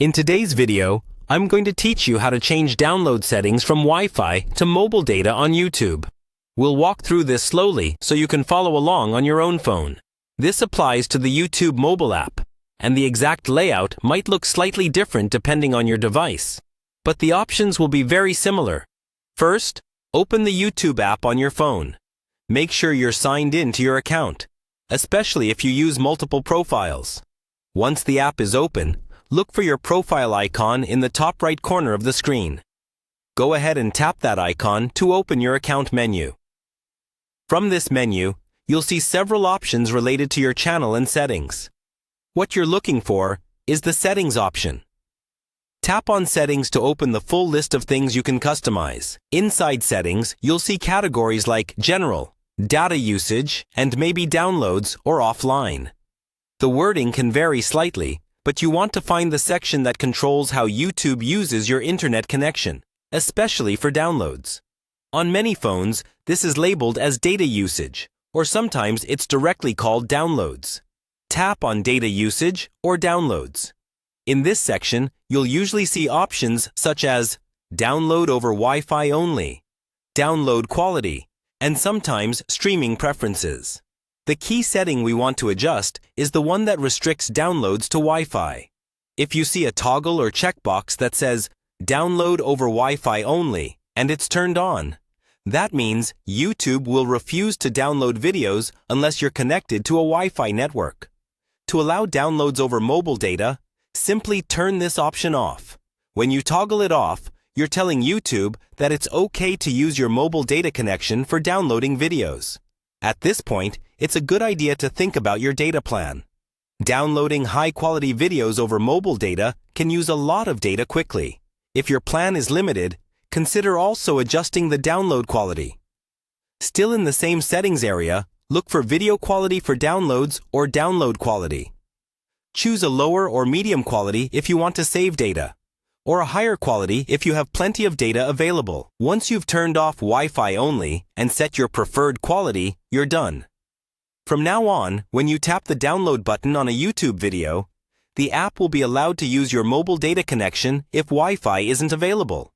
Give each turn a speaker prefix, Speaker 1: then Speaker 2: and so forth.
Speaker 1: In today's video, I'm going to teach you how to change download settings from Wi-Fi to mobile data on YouTube. We'll walk through this slowly so you can follow along on your own phone. This applies to the YouTube mobile app, and the exact layout might look slightly different depending on your device, but the options will be very similar. First, open the YouTube app on your phone. Make sure you're signed in to your account, especially if you use multiple profiles. Once the app is open, look for your profile icon in the top right corner of the screen. Go ahead and tap that icon to open your account menu. From this menu, you'll see several options related to your channel and settings. What you're looking for is the Settings option. Tap on Settings to open the full list of things you can customize. Inside Settings, you'll see categories like General, Data Usage, and maybe Downloads or Offline. The wording can vary slightly, but you want to find the section that controls how YouTube uses your internet connection, especially for downloads. On many phones, this is labeled as data usage, or sometimes it's directly called downloads. Tap on data usage or downloads. In this section, you'll usually see options such as download over Wi-Fi only, download quality, and sometimes streaming preferences. The key setting we want to adjust is the one that restricts downloads to Wi-Fi. If you see a toggle or checkbox that says download over Wi-Fi only and it's turned on, that means YouTube will refuse to download videos unless you're connected to a Wi-Fi network. To allow downloads over mobile data, simply turn this option off. When you toggle it off, you're telling YouTube that it's okay to use your mobile data connection for downloading videos. At this point, it's a good idea to think about your data plan. Downloading high-quality videos over mobile data can use a lot of data quickly. If your plan is limited, consider also adjusting the download quality. Still in the same settings area, look for video quality for downloads or download quality. Choose a lower or medium quality if you want to save data, or a higher quality if you have plenty of data available. Once you've turned off Wi-Fi only and set your preferred quality, you're done. From now on, when you tap the download button on a YouTube video, the app will be allowed to use your mobile data connection if Wi-Fi isn't available.